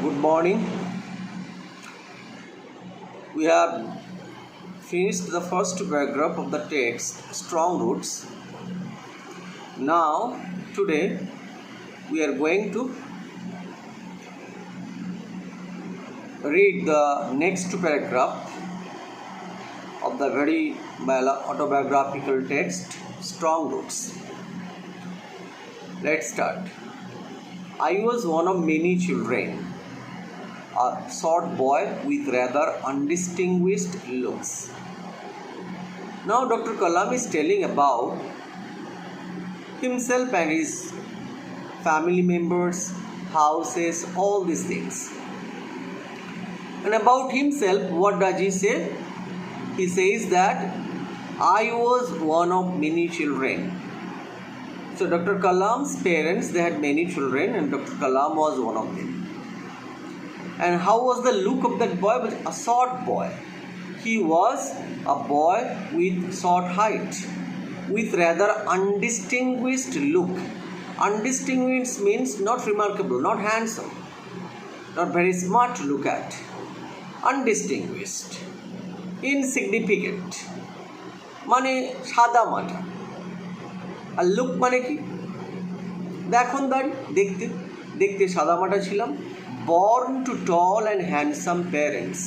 good morning. We have finished the first paragraph of the text, Strong Roots. Now, today, we are going to read the next paragraph of the very autobiographical text, Strong Roots. Let's start. I was one of many children, a short boy with rather undistinguished looks. Now Dr. Kalam is telling about himself and his family members, houses, all these things. And about himself, what does he say? He says that I was one of many children. So Dr. Kalam's parents, they had many children and Dr. Kalam was one of them. And how was the look of that boy? Was a short boy. He was a boy with short height, with rather undistinguished look. Undistinguished means not remarkable, not handsome, not very smart to look at. Undistinguished, insignificant, মানে সাদা মাটা। আর look মানে কি? দেখুন দাঁড়ি দেখতে দেখতে সাদা মাটা ছিলাম। Born to tall and handsome parents.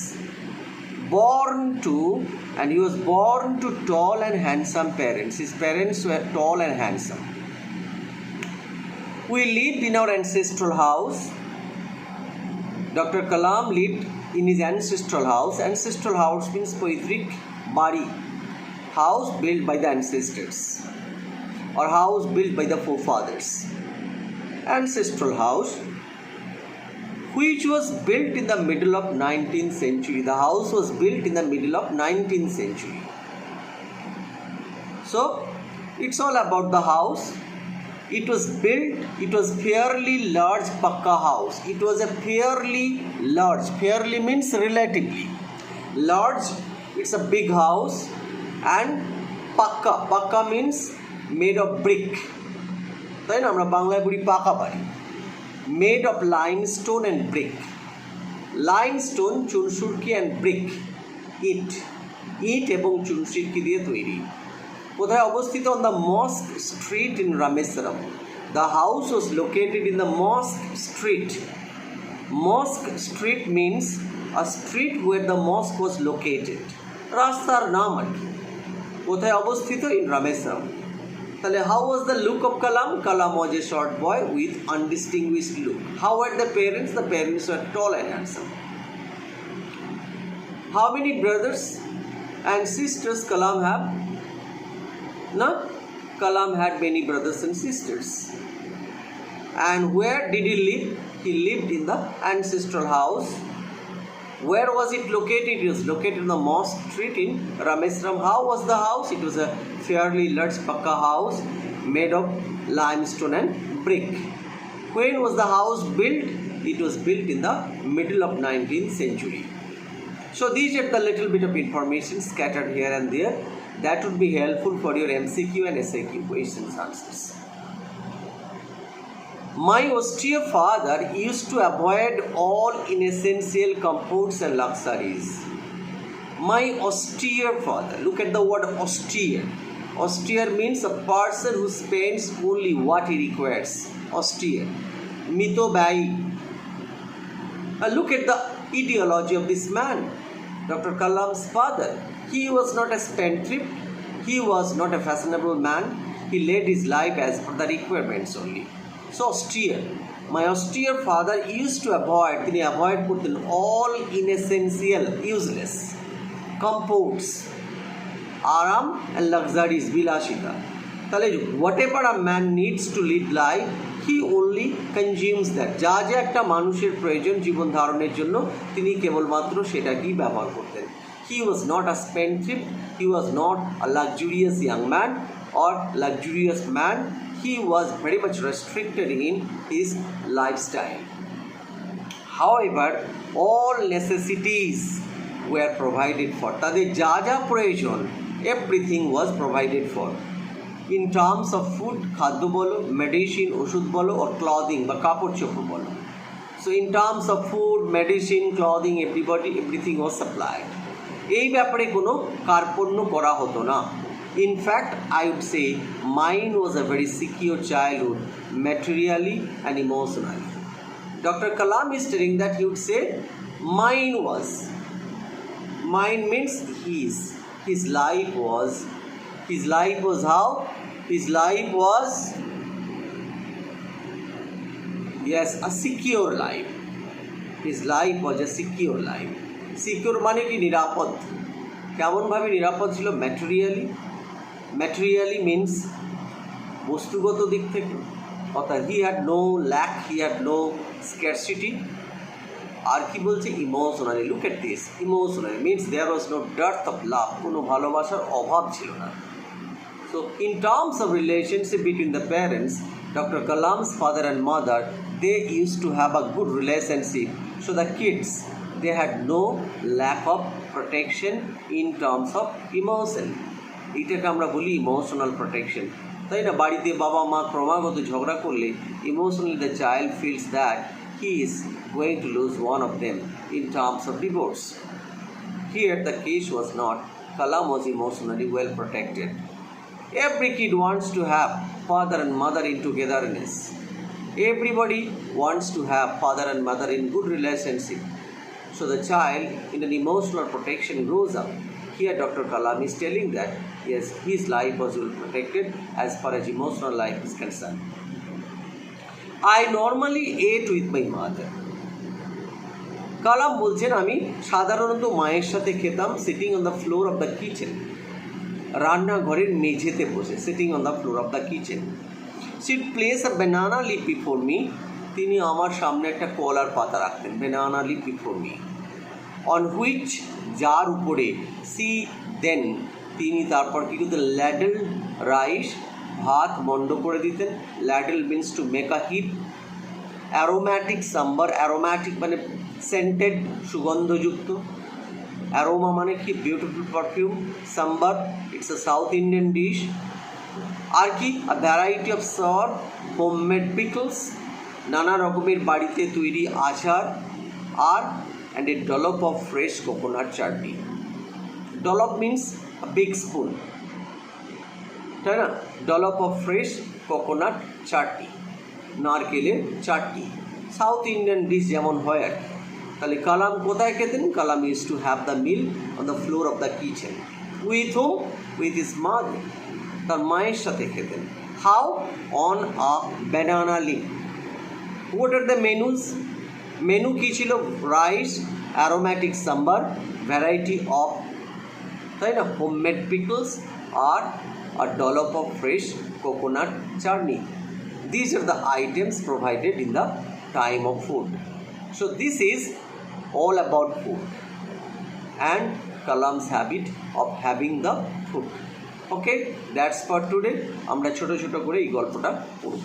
Born to, and he was born to tall and handsome parents. His parents were tall and handsome. We lived in our ancestral house. Dr. Kalam lived in his ancestral house. Ancestral house means poetic bari, house built by the ancestors or house built by the forefathers. Ancestral house, which was built in the middle of 19th century. The house was built in the middle of 19th century. So, it's all about the house. It was built, it was fairly large pakka house. It was a fairly large, fairly means relatively large. It's a big house and pakka, pakka means made of brick. তাই না আমরা বাংলায় বলি পাকা বাড়ি, made of limestone and brick. Limestone, চুনসুরকি and brick, ইট এবং চুনসুরকি দিয়ে তৈরি। কোথায় অবস্থিত? on the Mosque Street in Rameswaram. The house was located in the Mosque Street. Mosque Street means a street where the mosque was located. রাস্তার নাম আর কি। কোথায় অবস্থিত? in Rameswaram. তাহলে how was the look of Kalam? Kalam was a short boy with undistinguished look. How were the parents? The parents were tall and handsome. How many brothers and sisters Kalam have? No? Kalam had many brothers and sisters. And where did he live? He lived in the ancestral house. Where was it located? It was located in the Mosque Street in Rameswaram. How was the house? It was a fairly large pakka house made of limestone and brick. When was the house built? It was built in the middle of 19th century. So these are the little bit of information scattered here and there that would be helpful for your MCQ and SAQ questions answers. My austere father used to avoid all inessential comforts and luxuries. My austere father. Look at the word austere. Austere means a person who spends only what he requires. Austere. Mitobai. Look at the ideology of this man, Dr. Kalam's father. He was not a spendthrift. He was not a fashionable man. He led his life as per the requirements only. So austere. My austere father used to avoid, তিনি avoid করতেন all inessential, useless comforts, আরাম and luxuries, বিলাসিতা। তাহলে whatever a man needs to lead life, he only consumes that. যা যা একটা মানুষের প্রয়োজন জীবন ধারণের জন্য তিনি কেবলমাত্র সেটাকেই ব্যবহার করতেন। He was not a spendthrift. He was not a luxurious young man or luxurious man. He was very much restricted in his lifestyle. However, all necessities were provided for. তাদের যা যা প্রয়োজন, everything was provided for. In terms of food, খাদ্য বলো, medicine, ওষুধ বলো, or clothing বা কাপড় চোপড় বলো. So in terms of food, medicine, clothing, everything was supplied. এই ব্যাপারে কোনো কার্পণ্য করা হতো না. In fact, I would say mine was a very secure childhood, materially and emotionally. Dr. Kalam is telling that he would say mine means his life was how? His life was, yes, a secure life. His life was a secure life. Secure মানে কি? নিরাপদ. কেমনভাবে নিরাপদ ছিল? Materially means বস্তুগত দিক থেকে, অর্থাৎ he had no lack, he had no scarcity. আর কি বলছে? Emotionally. Look at this, emotionally means there was no dearth of love, কোনো ভালোবাসার অভাব ছিল না. So in terms of relationship between the parents, Dr. Kalam's father and mother, they used to have a good relationship. So the kids, they had no lack of protection in terms of emotion. এটাকে আমরা বলি emotional protection, তাই না? বাড়িতে বাবা মা ক্রমাগত ঝগড়া করলে emotionally the child feels that he is going to lose one of them in terms of divorce. Here the case was not. Kalam was emotionally well protected. Every kid wants to have father and mother in togetherness. Everybody wants to have father and mother in good relationship. So the child in an emotional protection grows up. Here Dr. Kalam is telling that yes, his life was well protected as far as emotional life is concerned. I normally ate with my mother. Kalam বলছেন আমি সাধারণত মায়ের সাথে খেতাম sitting on the floor of the kitchen. রান্নাঘরের মেঝেতে বসে, sitting on the floor of the kitchen. She place a banana leaf before me. তিনি আমার সামনে একটা কলার পাতা রাখতেন, banana leaf before me, on which, যার উপরে, সি দেন, তিনি তারপর কী করতেন? ল্যাডেল রাইস, ভাত মন্ড করে দিতেন. Ladle means to make a heap. Aromatic sambar, aromatic মানে সেন্টেড, সুগন্ধযুক্ত. অ্যারোমা মানে কি? Beautiful perfume. Sambar, it's a South Indian dish. আর কি? A variety of sour, homemade pickles, নানা রকমের বাড়িতে তৈরি আচার. আর and a dollop of fresh coconut chutney. Dollop means a big spoon, তাই না? Dollop of fresh coconut chutney, নারকেলের চাটনি, সাউথ ইন্ডিয়ান ডিশ যেমন হয় আর কি. তাহলে কালাম কোথায় খেতেন? Kalam is to have the meal on the floor of the kitchen. With home? With his mother, তার মায়ের সাথে খেতেন. How? On a banana leaf. What are the menus? Menu কী ছিল? Rice, aromatic sambar, variety of, তাই না, হোমমেড পিকলস, আর a dollop of fresh coconut chutney. These are the items provided in the time of food. So this is all about food and Kalam's habit of having the food. Okay, that's for today. আমরা ছোট ছোট করে এই গল্পটা পড়ব.